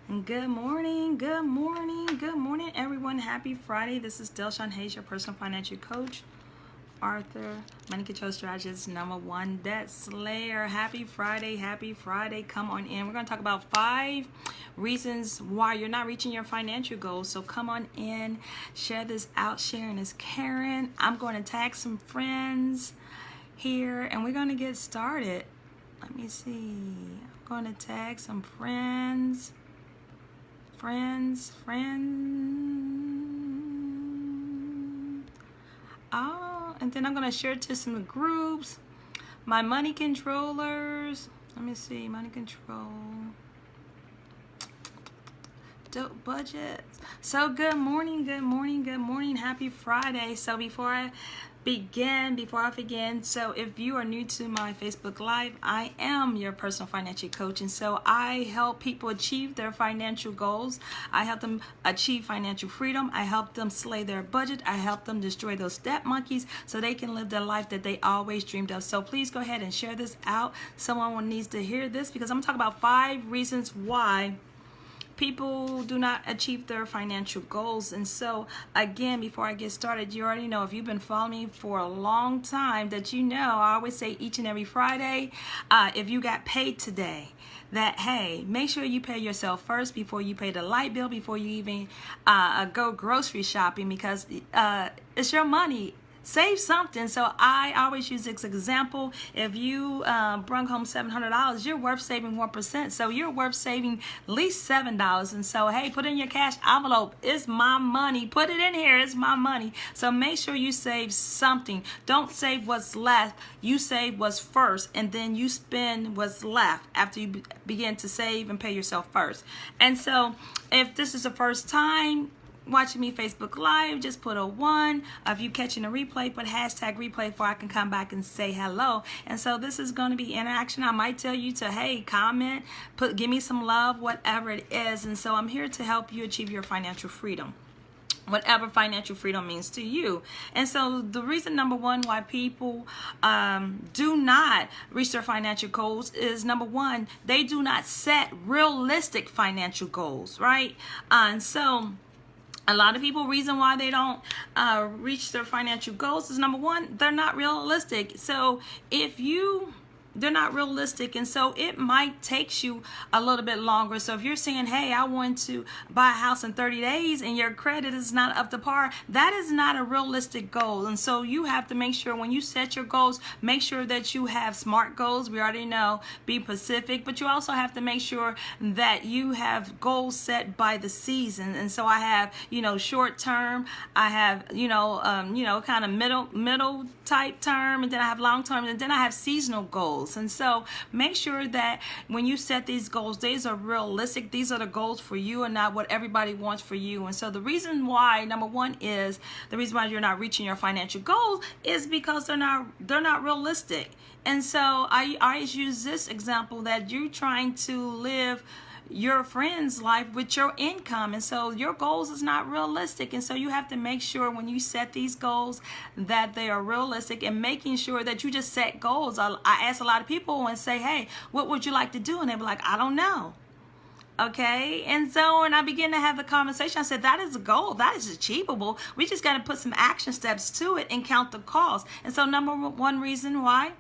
Good morning, good morning, good morning, everyone. Happy Friday. This is Shawn, your personal financial coach, Arthur, money control strategist #1, debt slayer. Happy Friday, happy Friday. Come on in. We're going to talk about 5 reasons why you're not reaching your financial goals. So come on in, share this out. Sharing is Karen. I'm going to tag some friends here and we're going to get started. Let me see. I'm going to tag some friends. Friends. Oh, and then I'm going to share it to some groups. My money controllers. Let me see. Money control. Dope budgets. So good morning. Happy Friday. So before I begin, so if you are new to my Facebook Live, I am your personal financial coach, and so I help people achieve their financial goals. I help them achieve financial freedom. I help them slay their budget. I help them destroy those debt monkeys so they can live the life that they always dreamed of. So please go ahead and share this out. Someone needs to hear this because I'm going to talk about 5 reasons why people do not achieve their financial goals. And so again, before I get started, you already know, if you've been following me for a long time, that you know I always say each and every Friday, if you got paid today, that hey, make sure you pay yourself first before you pay the light bill, before you even go grocery shopping, because it's your money. Save something. So I always use this example. If you bring home $700, you're worth saving 1%. So you're worth saving at least $7. And so, hey, put in your cash envelope. It's my money. Put it in here. It's my money. So make sure you save something. Don't save what's left. You save what's first, and then you spend what's left after you begin to save and pay yourself first. And so if this is the first time watching me Facebook Live, just put a 1. If you catching a replay, put hashtag replay for I can come back and say hello. And so this is going to be interaction. I might tell you to, hey, comment, give me some love, whatever it is. And so I'm here to help you achieve your financial freedom, whatever financial freedom means to you. And so the reason #1 why people do not reach their financial goals is, #1, they do not set realistic financial goals, right? And so a lot of people, reason why they don't reach their financial goals is, #1, they're not realistic. So they're not realistic, and so it might take you a little bit longer. So if you're saying, hey, I want to buy a house in 30 days and your credit is not up to par, that is not a realistic goal. And so you have to make sure when you set your goals, make sure that you have SMART goals. We already know, be specific, but you also have to make sure that you have goals set by the season. And so I have, short term, I have, kind of middle type term, and then I have long term, and then I have seasonal goals. And so make sure that when you set these goals, these are realistic. These are the goals for you and not what everybody wants for you. And so the reason why, #1 is, the reason why you're not reaching your financial goals is because they're not realistic. And so I always use this example that you're trying to live your friend's life with your income, and so your goals is not realistic. And so you have to make sure when you set these goals that they are realistic, and making sure that you just set goals. I ask a lot of people and say, hey, what would you like to do? And they be like, I don't know. Okay, and so when I begin to have the conversation, I said, that is a goal, that is achievable. We just got to put some action steps to it and count the cost. And so #1 reason why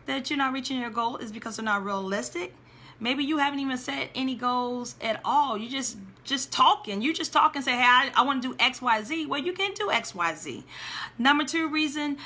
that you're not reaching your goal is because they're not realistic. Maybe you haven't even set any goals at all. You just talking. You just talk and say, hey, I want to do X, Y, Z. Well, you can do X, Y, Z. #2 reason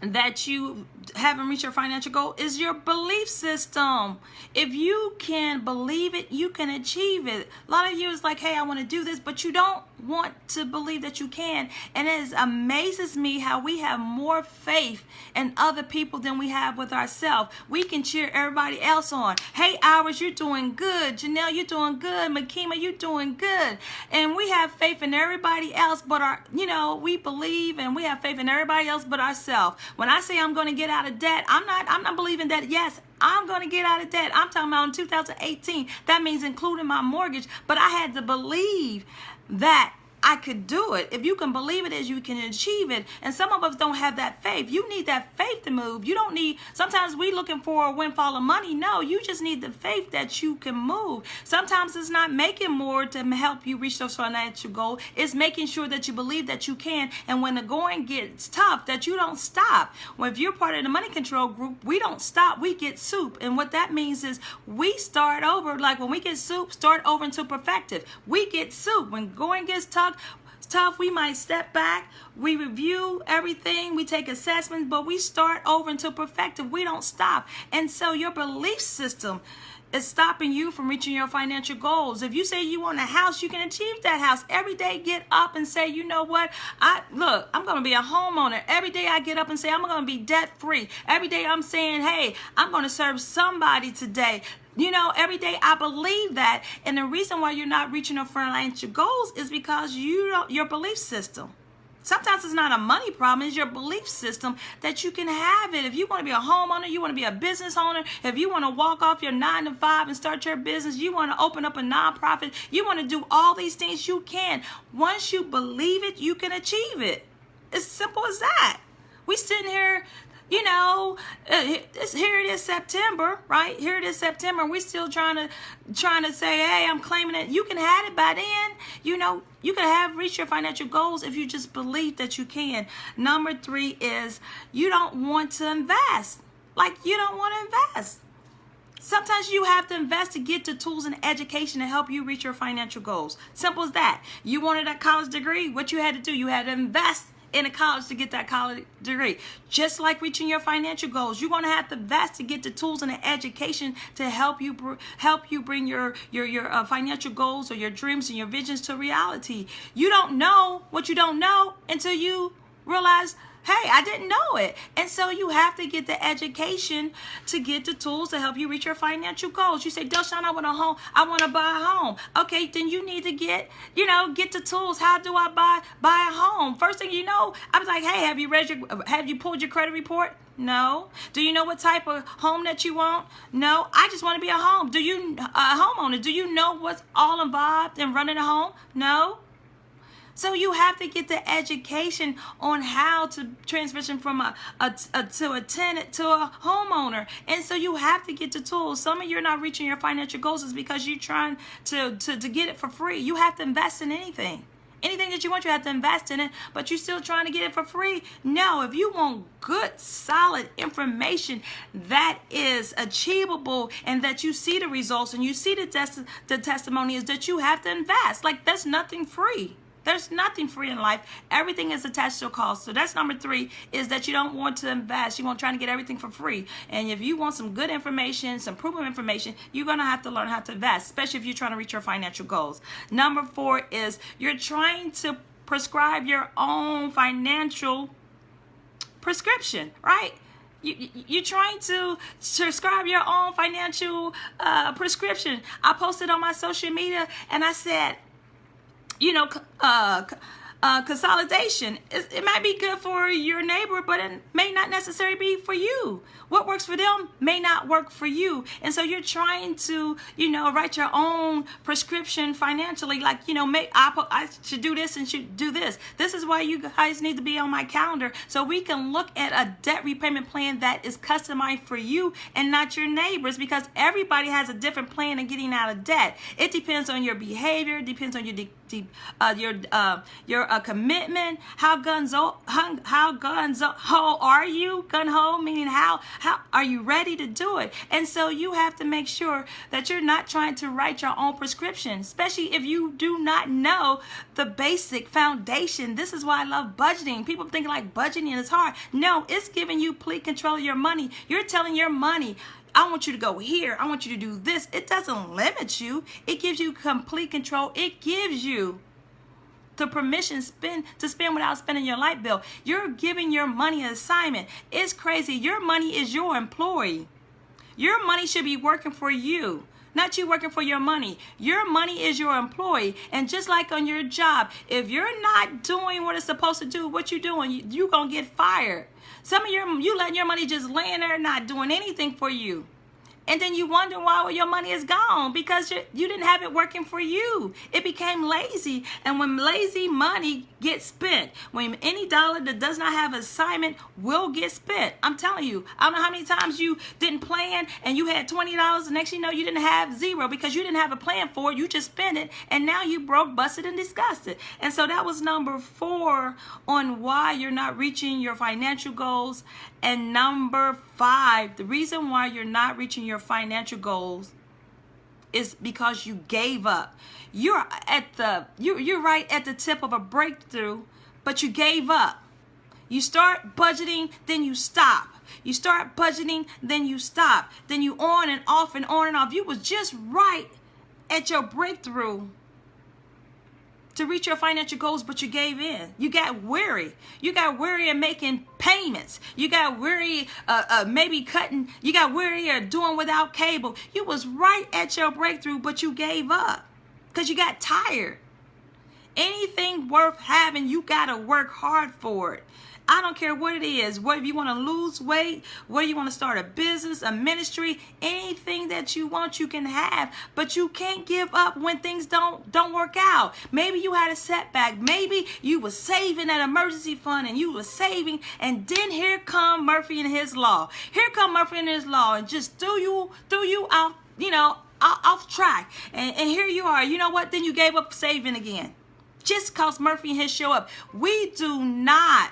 that you haven't reached your financial goal is your belief system. If you can believe it, you can achieve it. A lot of you is like, hey, I want to do this, but you don't want to believe that you can. And it amazes me how we have more faith in other people than we have with ourselves. We can cheer everybody else on. Hey, Iris, you're doing good. Janelle, you're doing good. Makima, you're doing good. And we have faith in everybody else but we believe and we have faith in everybody else but ourselves. When I say I'm going to get out of debt, I'm not believing that, yes, I'm going to get out of debt. I'm talking about in 2018. That means including my mortgage. But I had to believe that I could do it. If you can believe it, as you can achieve it. And some of us don't have that faith. You need that faith to move. You don't need, sometimes we looking for a windfall of money. No, you just need the faith that you can move. Sometimes it's not making more to help you reach those financial goals. It's making sure that you believe that you can. And when the going gets tough, that you don't stop. Well, if you're part of the money control group, we don't stop. We get soup. And what that means is we start over. Like when we get soup, start over until perfected. We get soup. When going gets tough, we might step back, we review everything, we take assessments, but we start over until perfected. We don't stop. And so your belief system is stopping you from reaching your financial goals. If you say you want a house, you can achieve that house. Every day get up and say, you know what, I'm going to be a homeowner. Every day I get up and say I'm going to be debt free. Every day I'm saying, hey, I'm going to serve somebody today. You know, every day I believe that. And the reason why you're not reaching your financial goals is because your belief system. Sometimes it's not a money problem, it's your belief system that you can have it. If you want to be a homeowner, you want to be a business owner, if you want to walk off your 9 to 5 and start your business, you want to open up a nonprofit, you want to do all these things, you can. Once you believe it, you can achieve it. It's simple as that. We sitting here, you know, here it is September, right? Here it is September. We're still trying to say, hey, I'm claiming it. You can have it by then. You know, you can reach your financial goals if you just believe that you can. Number 3 is you don't want to invest. Like you don't want to invest. Sometimes you have to invest to get the tools and education to help you reach your financial goals. Simple as that. You wanted a college degree. What you had to do, you had to invest in a college to get that college degree. Just like reaching your financial goals, you're going to have to invest to get the tools and the education to help you bring your financial goals or your dreams and your visions to reality. You don't know what you don't know until you realize, hey, I didn't know it. And so you have to get the education to get the tools to help you reach your financial goals. You say, Shawn, I want to buy a home. Okay, then you need to get the tools. How do I buy a home? First thing you know, I was like, hey, have you pulled your credit report? No. Do you know what type of home that you want? No. I just want to be a homeowner. Do you know what's all involved in running a home? No. So you have to get the education on how to transition from a tenant to a homeowner. And so you have to get the tools. Some of you are not reaching your financial goals is because you're trying to get it for free. You have to invest in anything. Anything that you want, you have to invest in it, but you're still trying to get it for free. No, if you want good, solid information that is achievable and that you see the results and you see the testimony is that you have to invest. Like there's nothing free. There's nothing free in life. Everything is attached to a cost. So that's number 3 is that you don't want to invest. You want to try to get everything for free. And if you want some good information, some proven information, you're going to have to learn how to invest, especially if you're trying to reach your financial goals. Number 4 is you're trying to prescribe your own financial prescription, right? You're trying to prescribe your own financial prescription. I posted on my social media and I said, consolidation. It might be good for your neighbor, but it may not necessarily be for you. What works for them may not work for you. And so you're trying to, write your own prescription financially. Like, I should do this and should do this. This is why you guys need to be on my calendar so we can look at a debt repayment plan that is customized for you and not your neighbors, because everybody has a different plan of getting out of debt. It depends on your behavior, it depends on your commitment. How gun-ho are you? Gun-ho meaning how are you ready to do it? And so you have to make sure that you're not trying to write your own prescription, especially if you do not know the basic foundation. This is why I love budgeting. People think like budgeting is hard. No, it's giving you complete control of your money. You're telling your money, I want you to go here. I want you to do this. It doesn't limit you. It gives you complete control. It gives you the permission to spend without spending your light bill. You're giving your money an assignment. It's crazy. Your money is your employee. Your money should be working for you, not you working for your money. Your money is your employee. And just like on your job, if you're not doing what it's supposed to do, what you're doing, you're going to get fired. Some of you letting your money just laying there not doing anything for you. And then you wonder why your money is gone, because you didn't have it working for you. It became lazy. And when lazy money gets spent, when any dollar that does not have assignment will get spent, I'm telling you, I don't know how many times you didn't plan and you had $20. The next thing you know, you didn't have zero because you didn't have a plan for it. You just spent it. And now you broke, busted, and disgusted. And so that was number 4 on why you're not reaching your financial goals. And number 5, the reason why you're not reaching your financial goals is because you gave up. You're right at the tip of a breakthrough, but you gave up. You start budgeting, then you stop. You start budgeting, then you stop. Then you on and off and on and off. You was just right at your breakthrough to reach your financial goals, but you gave in. You got weary. You got weary of making payments. You got weary maybe cutting. You got weary of doing without cable. You was right at your breakthrough, but you gave up because you got tired. Anything worth having, you got to work hard for it. I don't care what it is, whether you want to lose weight, whether you want to start a business, a ministry, anything that you want, you can have, but you can't give up when things don't work out. Maybe you had a setback. Maybe you were saving that emergency fund and you were saving, and then here come Murphy and his law. Here come Murphy and his law and just threw you out, off track. And here you are. You know what? Then you gave up saving again. Just cause Murphy and his show up. We do not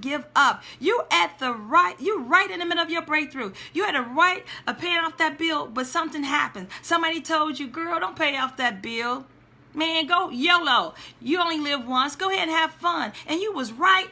give up. You're right in the middle of your breakthrough. You had a right of paying off that bill, but something happened. Somebody told you, girl, don't pay off that bill. Man, go YOLO. You only live once. Go ahead and have fun. And you was right.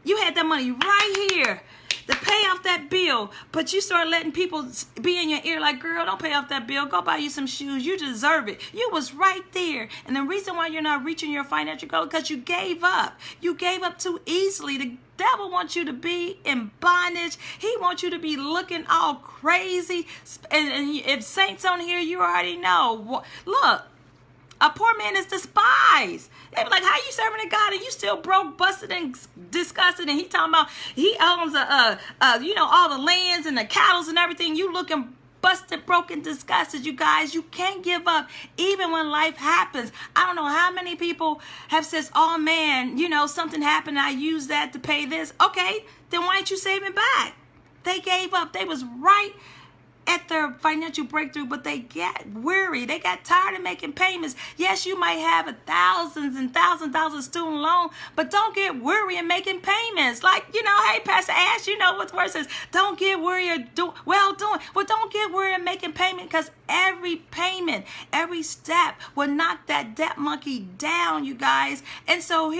You had that money right here to pay off that bill, but you started letting people be in your ear like, girl, don't pay off that bill. Go buy you some shoes. You deserve it. You was right there. And the reason why you're not reaching your financial goal, because you gave up. You gave up too easily. The devil wants you to be in bondage. He wants you to be looking all crazy. And if saints on here, you already know. Look, a poor man is despised. They be like, how you serving a God and you still broke, busted, and disgusted? And he talking about he owns all the lands and the cattle and everything. You looking busted, broken, disgusted. You guys, you can't give up even when life happens. I don't know how many people have said, oh man, something happened. I used that to pay this. Okay, then why ain't you saving back? They gave up. They was right at their financial breakthrough, but they got weary. They got tired of making payments. Yes, you might have thousands and thousands of dollars student loan, but don't get weary in making payments. Like, hey, Pastor Ash, what the word says, don't get weary or doing. Well, don't get weary in making payment, because every payment, every step will knock that debt monkey down, you guys. And so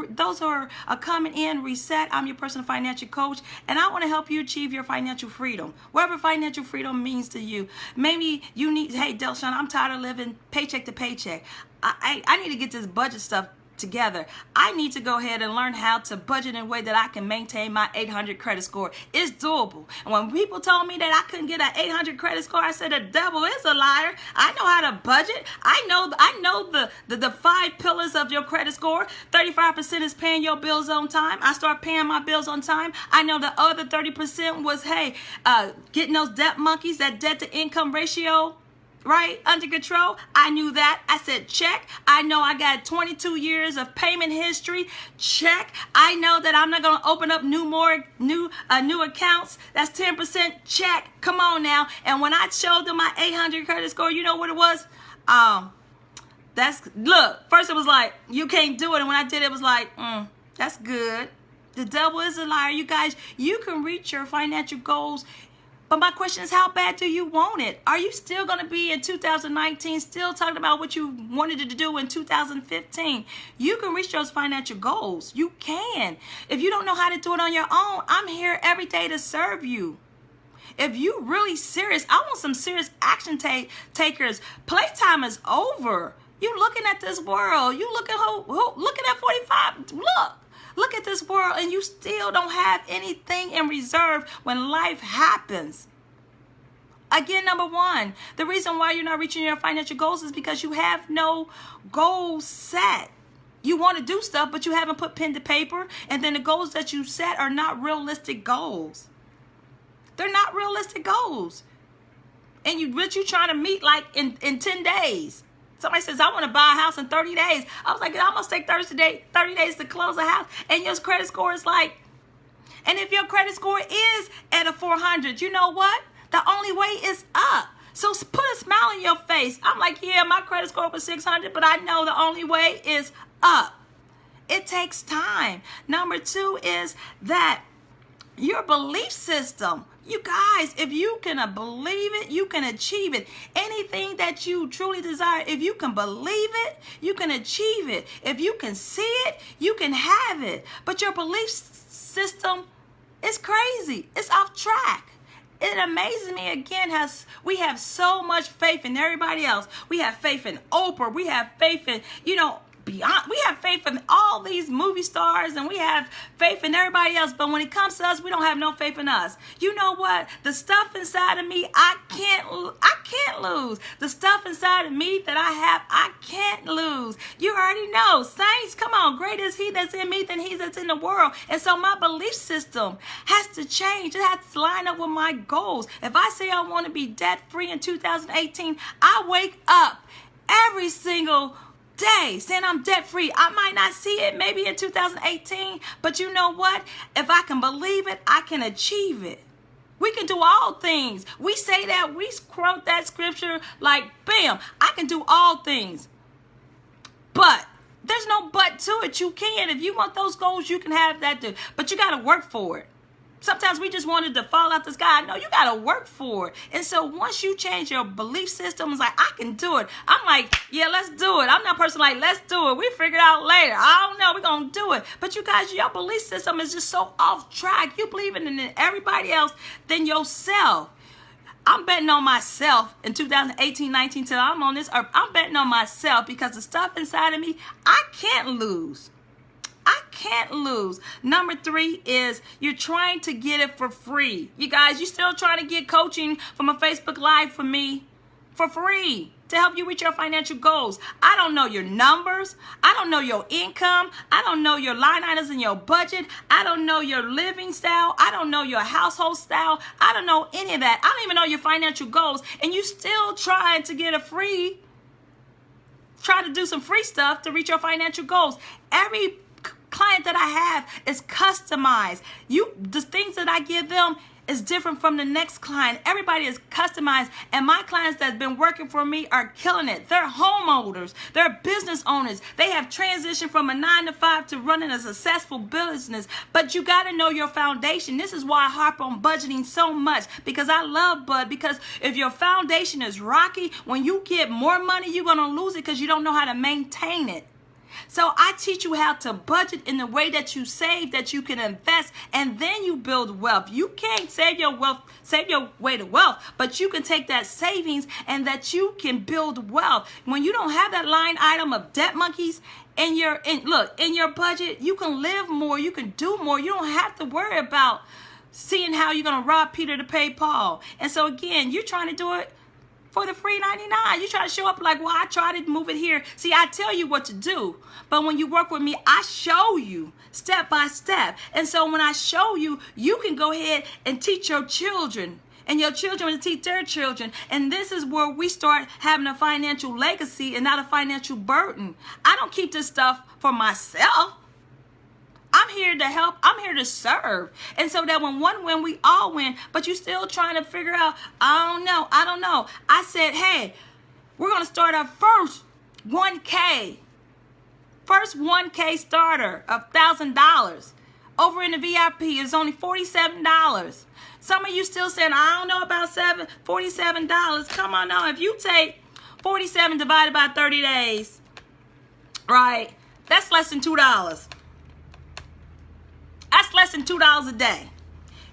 those are coming in reset. I'm your personal financial coach, and I want to help you achieve your financial freedom. Whatever financial freedom means to you. Maybe you need, hey, Shawn, I'm tired of living paycheck to paycheck. I need to get this budget stuff together. I need to go ahead and learn how to budget in a way that I can maintain my 800 credit score. It's doable. And when people told me that I couldn't get an 800 credit score, I said the devil is a liar. I know how to budget. I know the 5 pillars of your credit score. 35% is paying your bills on time. I start paying my bills on time. I know the other 30% was, getting those debt monkeys, that debt to income ratio, right, under control. I knew that. I said, check. I know I got 22 years of payment history. Check. I know that I'm not going to open up new accounts. That's 10%. Check. Come on now. And when I showed them my 800 credit score, you know what it was? Look, first it was like, you can't do it. And when I did it was like, that's good. The devil is a liar. You guys, you can reach your financial goals. But my question is, how bad do you want it? Are you still going to be in 2019 still talking about what you wanted to do in 2015? You can reach those financial goals. You can. If you don't know how to do it on your own, I'm here every day to serve you. If you really serious, I want some serious action takers. Playtime is over. You looking at this world. You looking at 45. Look at this world, and you still don't have anything in reserve when life happens. Again, number 1, the reason why you're not reaching your financial goals is because you have no goals set. You want to do stuff, but you haven't put pen to paper, and then the goals that you set are not realistic goals. They're not realistic goals. And what you trying to meet like in 10 days. Somebody says, I want to buy a house in 30 days. I was like, it almost take 30 days to close a house. And your credit score is like, and if your credit score is at a 400, you know what? The only way is up. So put a smile on your face. I'm like, yeah, my credit score was 600, but I know the only way is up. It takes time. Number 2 is that your belief system. You guys, if you can believe it, you can achieve it. Anything that you truly desire, if you can believe it, you can achieve it. If you can see it, you can have it. But your belief system is crazy. It's off track. It amazes me again how we have so much faith in everybody else. We have faith in Oprah. We have faith in, beyond. We have faith in all these movie stars, and we have faith in everybody else. But when it comes to us, we don't have no faith in us. You know what? The stuff inside of me, I can't lose. The stuff inside of me that I have, I can't lose. You already know. Saints, come on. Greater is he that's in me than he that's in the world. And so my belief system has to change. It has to line up with my goals. If I say I want to be debt-free in 2018, I wake up every single day saying I'm debt free. I might not see it maybe in 2018, but you know what? If I can believe it, I can achieve it. We can do all things. We say that, we quote that scripture like bam, I can do all things. But there's no but to it. You can. If you want those goals, you can have that too. But you got to work for it. Sometimes we just wanted to fall out the sky. No, you got to work for it. And so once you change your belief system, it's like, I can do it. I'm like, yeah, let's do it. I'm not a person like, let's do it. We figure it out later. I don't know. We're going to do it. But you guys, your belief system is just so off track. You believe in everybody else than yourself. I'm betting on myself in 2018, 19 till I'm on this earth. I'm betting on myself because the stuff inside of me, I can't lose. I can't lose. Number 3 is you're trying to get it for free. You guys, you still trying to get coaching from a Facebook Live from me for free to help you reach your financial goals. I don't know your numbers. I don't know your income. I don't know your line items in your budget. I don't know your living style. I don't know your household style. I don't know any of that. I don't even know your financial goals. And you still trying to get try to do some free stuff to reach your financial goals. Every client that I have is customized. The things that I give them is different from the next client. Everybody is customized, and my clients that's been working for me are killing it. They're homeowners. They're business owners. They have transitioned from a 9-to-5 to running a successful business. But you got to know your foundation. This is why I harp on budgeting so much, because I love bud. Because if your foundation is rocky, when you get more money, you're going to lose it because you don't know how to maintain it. So I teach you how to budget in the way that you save, that you can invest, and then you build wealth. You can't save your way to wealth, but you can take that savings and that you can build wealth. When you don't have that line item of debt monkeys in your budget, you can live more, you can do more. You don't have to worry about seeing how you're going to rob Peter to pay Paul. And so again, you're trying to do it for the free 99. You try to show up like, well, I try to move it here. See, I tell you what to do. But when you work with me, I show you step by step. And so when I show you, you can go ahead and teach your children. And your children will teach their children. And this is where we start having a financial legacy and not a financial burden. I don't keep this stuff for myself. I'm here to help. I'm here to serve. And so that when one win, we all win. But you still trying to figure out, I don't know. I said, hey, we're going to start our first 1K. First 1K starter of $1,000. Over in the VIP is only $47. Some of you still saying, I don't know about $47. Come on now. If you take 47 divided by 30 days, right, that's less than $2. That's less than $2 a day.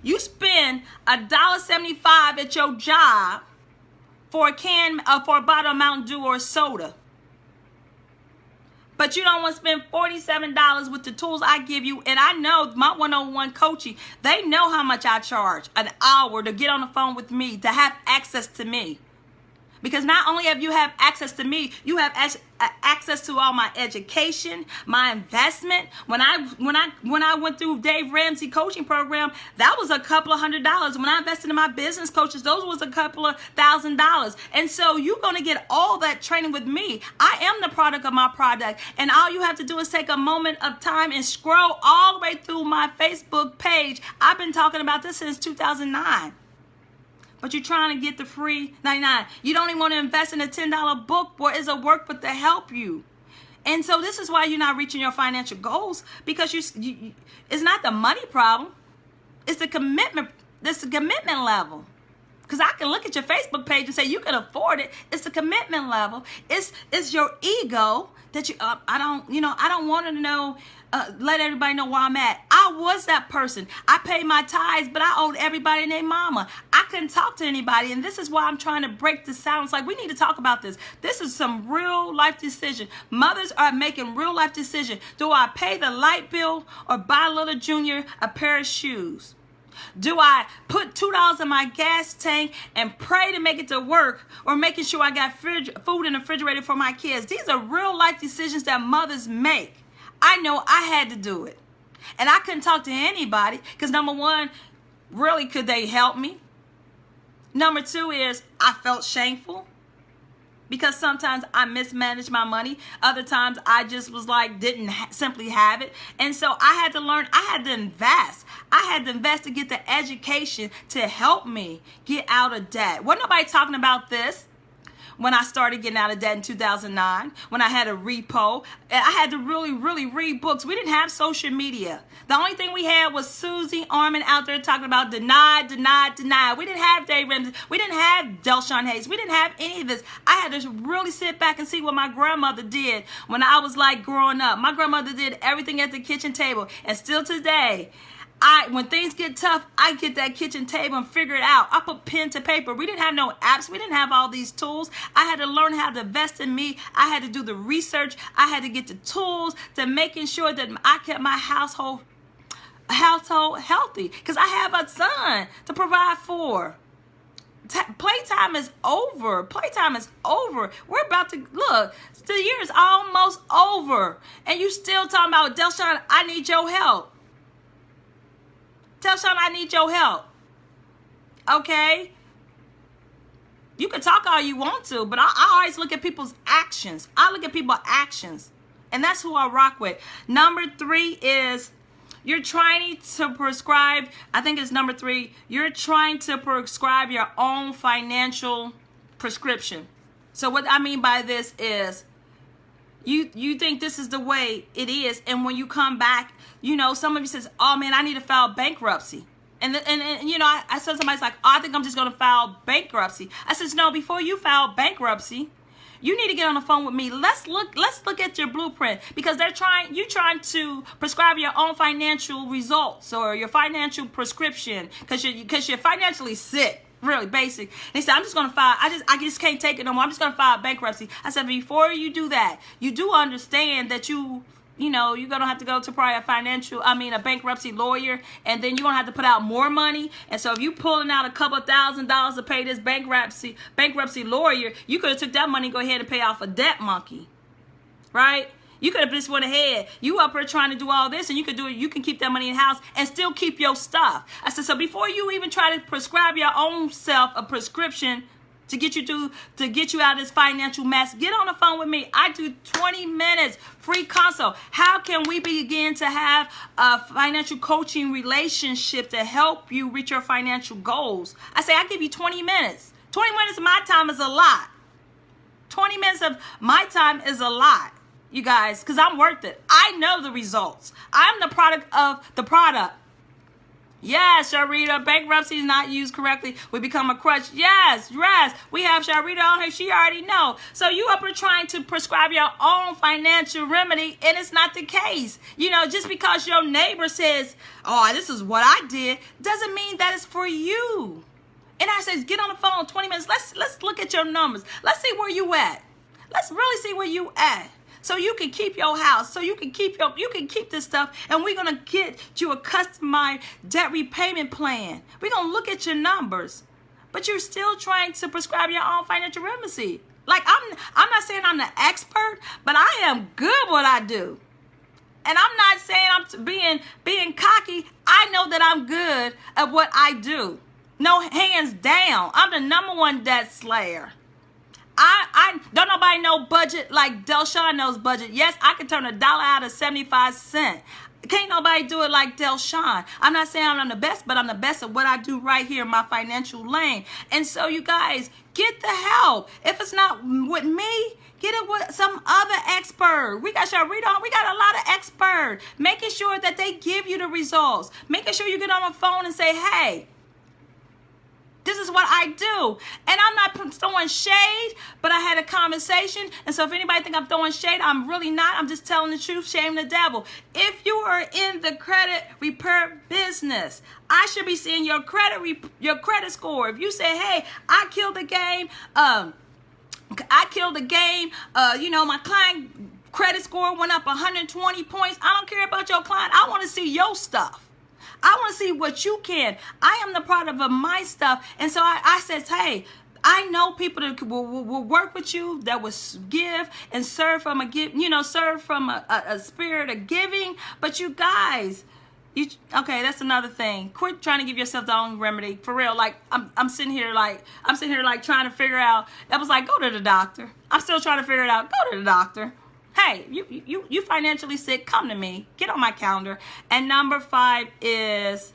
You spend $1.75 at your job for a bottle of Mountain Dew or soda. But you don't want to spend $47 with the tools I give you. And I know my one-on-one coaching, they know how much I charge an hour to get on the phone with me, to have access to me. Because not only have you have access to me, you have access to all my education, my investment. When I went through Dave Ramsey coaching program, that was a couple of $100. When I invested in my business coaches, those was a couple of $1,000. And so you're going to get all that training with me. I am the product of my product. And all you have to do is take a moment of time and scroll all the way through my Facebook page. I've been talking about this since 2009. But you're trying to get the free 99. You don't even want to invest in a $10 book or is a workbook to help you. And so this is why you're not reaching your financial goals, because it's not the money problem. It's the commitment. It's the commitment level. Because I can look at your Facebook page and say you can afford it. It's the commitment level. It's your ego that you. I don't want to know. Let everybody know where I'm at. I was that person. I paid my tithes, but I owed everybody and their mama. I couldn't talk to anybody, and this is why I'm trying to break the silence. Like, we need to talk about this. This is some real life decision. Mothers are making real life decision. Do I pay the light bill or buy little Junior a pair of shoes? Do I put $2 in my gas tank and pray to make it to work, or making sure I got food in the refrigerator for my kids? These are real life decisions that mothers make. I know I had to do it. And I couldn't talk to anybody because, number one, really, could they help me? Number two is I felt shameful because sometimes I mismanaged my money. Other times I just was like, didn't simply have it. And so I had to learn, I had to invest. I had to invest to get the education to help me get out of debt. Wasn't nobody talking about this when I started getting out of debt in 2009, when I had a repo. I had to really, really read books. We didn't have social media. The only thing we had was Susie Orman out there talking about deny, deny, deny. We didn't have Dave Ramsey. We didn't have Shawn Hayes. We didn't have any of this. I had to really sit back and see what my grandmother did when I was like growing up. My grandmother did everything at the kitchen table. And still today, when things get tough, I get that kitchen table and figure it out. I put pen to paper. We didn't have no apps. We didn't have all these tools. I had to learn how to invest in me. I had to do the research. I had to get the tools to making sure that I kept my household healthy, because I have a son to provide for. Playtime is over. Playtime is over. We're about to look. The year is almost over, and you still talking about Shawn, I need your help. Tell Shawn I need your help. Okay? You can talk all you want to, but I always look at people's actions. I look at people's actions. And that's who I rock with. Number 3 is you're trying to prescribe, I think it's number 3, you're trying to prescribe your own financial prescription. So what I mean by this is you think this is the way it is, and when you come back, some of you says, oh man, I need to file bankruptcy. And I said, somebody's like, oh, I think I'm just going to file bankruptcy. I says, no, before you file bankruptcy, you need to get on the phone with me. Let's look at your blueprint, because you're trying to prescribe your own financial results or your financial prescription because you're financially sick. Really basic. They said, I'm just going to file. I just can't take it no more. I'm just going to file bankruptcy. I said, before you do that, you do understand that you're going to have to go to probably a bankruptcy lawyer, and then you're going to have to put out more money. And so if you pulling out a couple $1,000s to pay this bankruptcy lawyer, you could have took that money and go ahead and pay off a debt monkey, right? You could have just went ahead. You up here trying to do all this, and you could do it. You can keep that money in the house and still keep your stuff. I said, so before you even try to prescribe your own self a prescription to get you out of this financial mess, get on the phone with me. I do 20 minutes free consult. How can we begin to have a financial coaching relationship to help you reach your financial goals? I say, I give you 20 minutes. 20 minutes of my time is a lot. 20 minutes of my time is a lot, you guys, because I'm worth it. I know the results. I'm the product of the product. Yes, Sharita, bankruptcy is not used correctly. We become a crutch. Yes. We have Sharita on here. She already know. So you up here trying to prescribe your own financial remedy, and it's not the case. Just because your neighbor says, oh, this is what I did, doesn't mean that it's for you. And I says, get on the phone 20 minutes. Let's look at your numbers. Let's see where you at. Let's really see where you at. So you can keep your house, so you can keep this stuff, and we're gonna get you a customized debt repayment plan. We're gonna look at your numbers, but you're still trying to prescribe your own financial remedy. Like, I'm not saying I'm the expert, but I am good what I do. And I'm not saying I'm being cocky. I know that I'm good at what I do. No, hands down. I'm the #1 debt slayer. I don't nobody know budget like Shawn knows budget. Yes, I can turn $1 out of 75 cents. Can't nobody do it like Shawn. I'm not saying I'm the best, but I'm the best at what I do right here in my financial lane. And so you guys, get the help. If it's not with me, get it with some other expert. We got Sharita on. We got a lot of experts. Making sure that they give you the results. Making sure you get on the phone and say, hey, this is what I do. And I'm not throwing shade, but I had a conversation. And so if anybody think I'm throwing shade, I'm really not. I'm just telling the truth. Shame the devil. If you are in the credit repair business, I should be seeing your credit score. If you say, hey, I killed the game, my client credit score went up 120 points. I don't care about your client. I want to see your stuff. I want to see what you can. I am the product of my stuff. And so I said, hey, I know people that will work with you, that will give and serve from a spirit of giving. But you guys, okay, that's another thing. Quit trying to give yourself the own remedy. For real, like I'm sitting here trying to figure out. That was like, go to the doctor. I'm still trying to figure it out. Go to the doctor. Hey, you financially sick, come to me. Get on my calendar. And number 5 is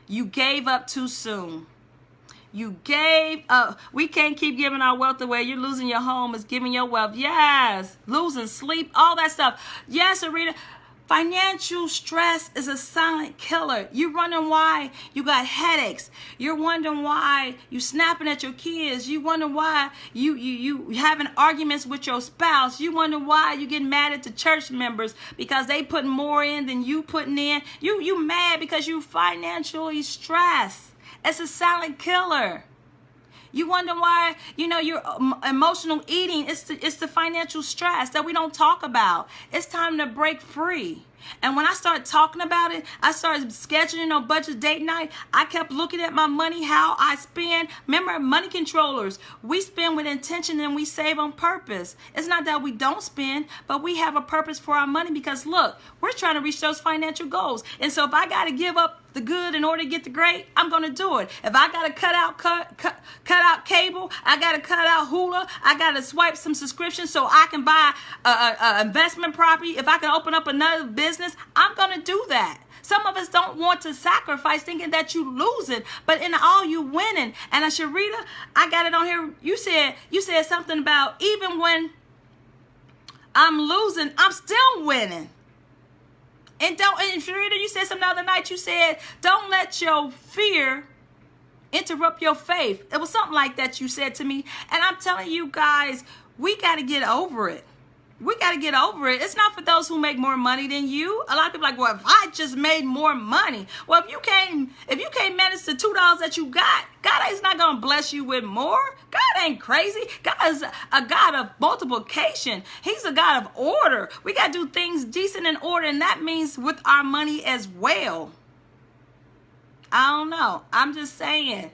you gave up too soon. You gave up. We can't keep giving our wealth away. You're losing your home is giving your wealth. Yes. Losing sleep, all that stuff. Yes, Arita. Financial stress is a silent killer. You're wondering why you got headaches. You're wondering why you snapping at your kids. You wonder why you having arguments with your spouse. You wonder why you getting mad at the church members because they putting more in than you putting in. You mad because you financially stressed. It's a silent killer. You wonder why, your emotional eating, it's the financial stress that we don't talk about. It's time to break free. And when I started talking about it, I started scheduling on budget date night. I kept looking at my money, how I spend. Remember, money controllers, we spend with intention and we save on purpose. It's not that we don't spend, but we have a purpose for our money because, look, we're trying to reach those financial goals. And so if I got to give up the good in order to get the great, I'm going to do it. If I got to cut out cable, I got to cut out Hula, I got to swipe some subscriptions so I can buy a investment property. If I can open up another business, I'm going to do that. Some of us don't want to sacrifice thinking that you losing, but in all you winning. And Sharita, I got it on here. You said something about even when I'm losing, I'm still winning. And Sharita, you said something the other night. You said, don't let your fear interrupt your faith. It was something like that you said to me. And I'm telling you guys, we got to get over it. We got to get over it. It's not for those who make more money than you. A lot of people are like, well, if I just made more money. Well, if you can't manage the $2 that you got, God is not going to bless you with more. God ain't crazy. God is a God of multiplication. He's a God of order. We got to do things decent in order, and that means with our money as well. I don't know. I'm just saying.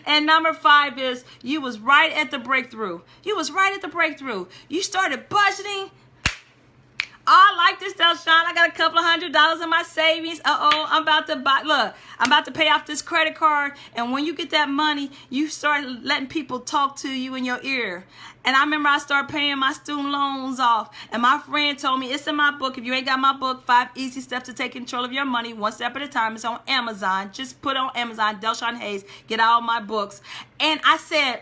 And number 5 is you was right at the breakthrough. You was right at the breakthrough. You started budgeting. I like this though, Shawn. I got a couple of $100 in my savings. I'm about to pay off this credit card. And when you get that money, you start letting people talk to you in your ear. And I remember I started paying my student loans off. And my friend told me, it's in my book. If you ain't got my book, 5 Easy Steps to Take Control of Your Money, one step at a time. It's on Amazon. Just put it on Amazon, Shawn Hayes. Get all my books. And I said,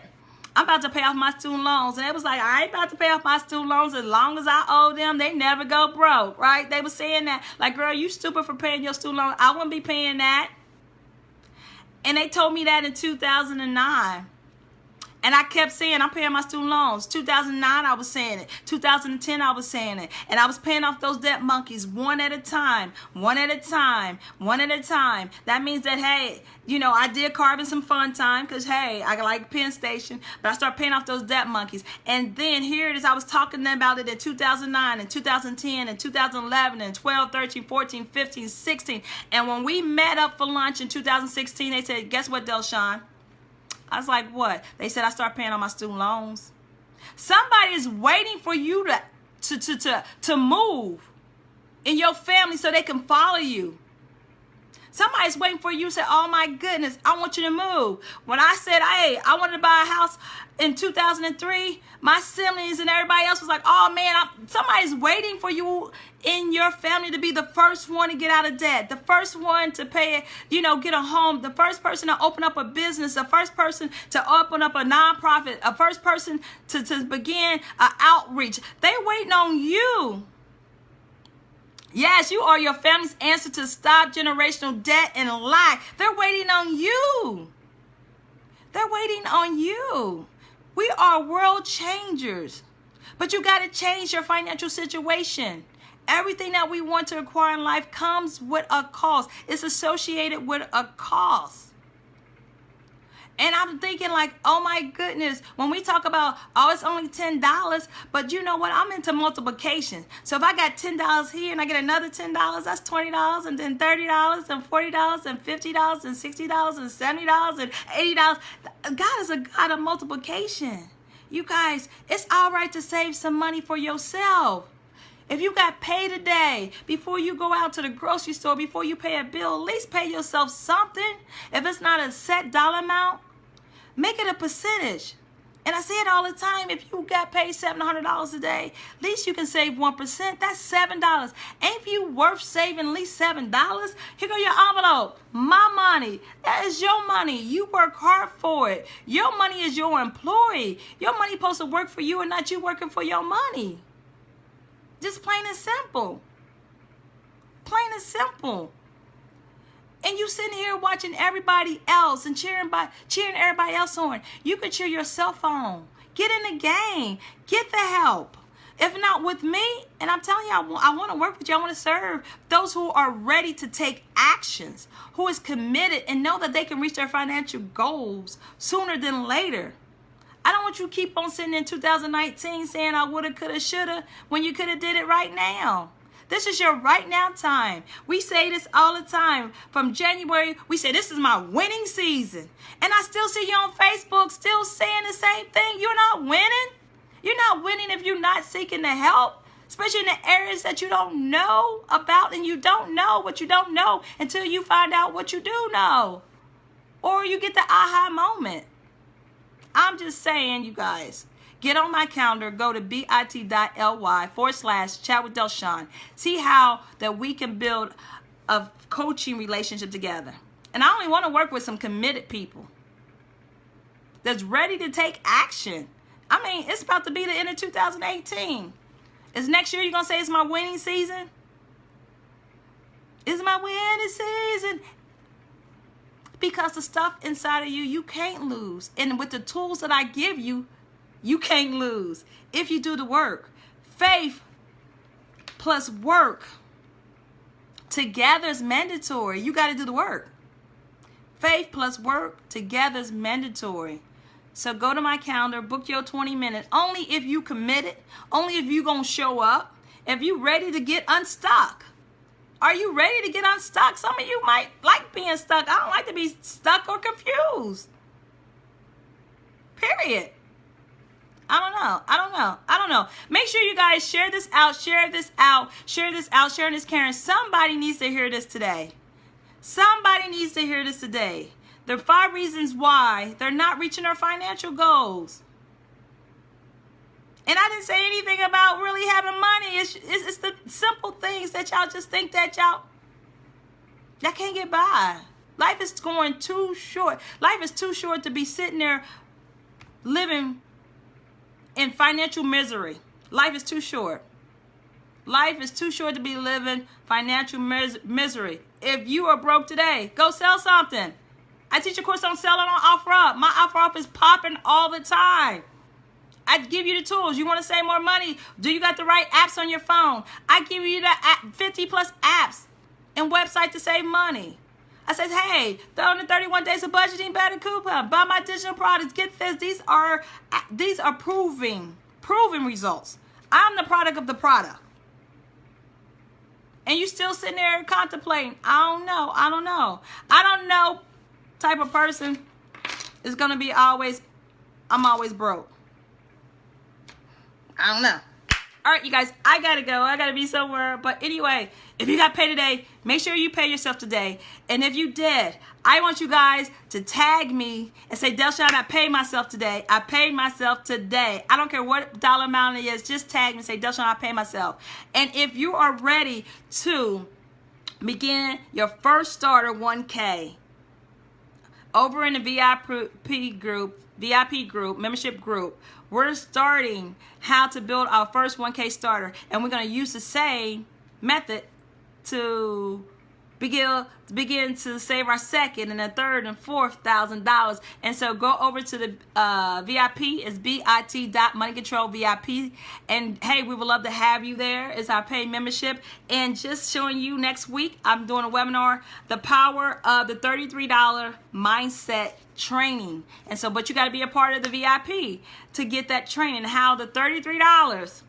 I'm about to pay off my student loans. And it was like, I ain't about to pay off my student loans as long as I owe them. They never go broke, right? They were saying that. Like, girl, you stupid for paying your student loan. I wouldn't be paying that. And they told me that in 2009. And I kept saying, I'm paying my student loans. 2009, I was saying it. 2010, I was saying it. And I was paying off those debt monkeys one at a time, one at a time, one at a time. That means that, hey, I did carving some fun time because, hey, I like Penn Station. But I started paying off those debt monkeys. And then here it is. I was talking about it in 2009 and 2010 and 2011 and 12, 13, 14, 15, 16. And when we met up for lunch in 2016, they said, guess what, Shawn? I was like, what? They said I start paying on my student loans. Somebody is waiting for you to move in your family so they can follow you. Somebody's waiting for you to say, oh my goodness, I want you to move. When I said, hey, I wanted to buy a house in 2003, my siblings and everybody else was like, oh man, somebody's waiting for you in your family to be the first one to get out of debt, the first one to pay, get a home, the first person to open up a business, the first person to open up a nonprofit, a first person to begin an outreach. They're waiting on you. Yes, you are your family's answer to stop generational debt and lack. They're waiting on you. They're waiting on you. We are world changers. But you got to change your financial situation. Everything that we want to acquire in life comes with a cost. It's associated with a cost. And I'm thinking like, oh my goodness, when we talk about, oh, it's only $10, but you know what? I'm into multiplication. So if I got $10 here and I get another $10, that's $20, and then $30 and $40 and $50 and $60 and $70 and $80. God is a God of multiplication. You guys, it's all right to save some money for yourself. If you got paid today, before you go out to the grocery store, before you pay a bill, at least pay yourself something. If it's not a set dollar amount, make it a percentage. And I say it all the time, if you got paid $700 a day, at least you can save 1%. That's $7. Ain't you worth saving at least $7? Here go your envelope. My money. That is your money. You work hard for it. Your money is your employee. Your money supposed to work for you and not you working for your money. Just plain and simple. Plain and simple. And you sitting here watching everybody else and cheering everybody else on. You could cheer yourself on. Get in the game. Get the help. If not with me, and I'm telling you, I want to work with you. I want to serve those who are ready to take actions, who is committed and know that they can reach their financial goals sooner than later. I don't want you to keep on sitting in 2019 saying I woulda, coulda, shoulda when you could have did it right now. This is your right now time. We say this all the time. From January, we say this is my winning season. And I still see you on Facebook still saying the same thing. You're not winning. You're not winning if you're not seeking the help, especially in the areas that you don't know about, and you don't know what you don't know until you find out what you do know. Or you get the aha moment. I'm just saying, you guys, get on my calendar, go to bit.ly/chat with Shawn. See how that we can build a coaching relationship together. And I only want to work with some committed people that's ready to take action. I mean, it's about to be the end of 2018. Is next year you're going to say it's my winning season? It's my winning season. Because the stuff inside of you can't lose. And with the tools that I give you, you can't lose if you do the work. Faith plus work together is mandatory. You got to do the work. Faith plus work together is mandatory. So go to my calendar, book your 20 minutes. Only if you committed. Only if you going to show up. If you ready to get unstuck. Are you ready to get unstuck? Some of you might like being stuck. I don't like to be stuck or confused. Period. I don't know. Make sure you guys share this out. Sharing this caring. Somebody needs to hear this today. Somebody needs to hear this today. There are 5 reasons why they're not reaching their financial goals. And I didn't say anything about really having money. It's the simple things that y'all just think that y'all can't get by. Life is going too short. Life is too short to be sitting there living in financial misery. Life is too short. Life is too short to be living financial misery. If you are broke today, go sell something. I teach a course on selling on OfferUp. My OfferUp is popping all the time. I give you the tools. You want to save more money? Do you got the right apps on your phone? I give you the 50 plus apps and website to save money. I said, hey, throw in the 31 days of budgeting better coupon. Buy my digital products. Get this. These are proven results. I'm the product of the product. And you still sitting there contemplating, I don't know type of person. It's going to be always, I'm always broke. I don't know. All right, you guys, I got to go. I got to be somewhere. But anyway, if you got paid today, make sure you pay yourself today. And if you did, I want you guys to tag me and say, Shawn, I paid myself today. I paid myself today. I don't care what dollar amount it is. Just tag me and say, Shawn, I paid myself. And if you are ready to begin your first starter 1K over in the VIP group, membership group, we're starting how to build our first 1K starter, and we're going to use the same method to begin to save our second and a third and $4,000. And so go over to the VIP, it's bit.moneycontrol VIP, and hey, we would love to have you there. It's our paid membership. And just showing you next week, I'm doing a webinar, the power of the $33 mindset training. And so, but you got to be a part of the VIP to get that training, how the $33,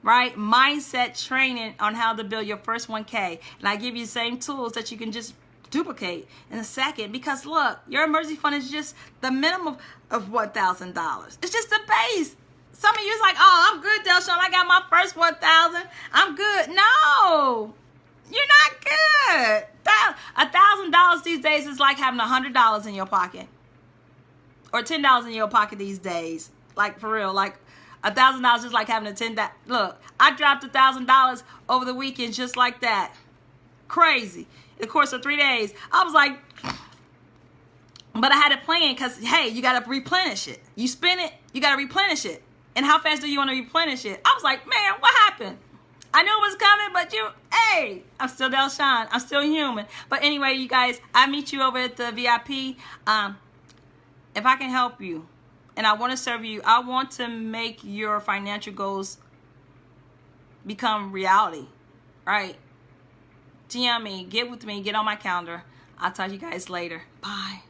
right, mindset training on how to build your first 1K. And I give you the same tools that you can just duplicate in a second, because look, your emergency fund is just the minimum of $1,000. It's just the base. Some of you is like, oh, I'm good, Shawn, I got my first 1,000. I'm good. No, you're not good. $1,000 these days is like having $100 in your pocket, or $10 in your pocket these days. Like, for real, like $1,000 is like having a $10. Look, I dropped $1,000 over the weekend just like that. Crazy. In the course of 3 days, I was like, but I had a plan, because hey, you got to replenish it. You spend it, you got to replenish it. And how fast do you want to replenish it? I was like, man, what happened? I knew it was coming, but hey, I'm still Shawn. I'm still human. But anyway, you guys, I meet you over at the VIP. If I can help you, and I want to serve you, I want to make your financial goals become reality, right? DM me, get with me, get on my calendar. I'll talk to you guys later. Bye.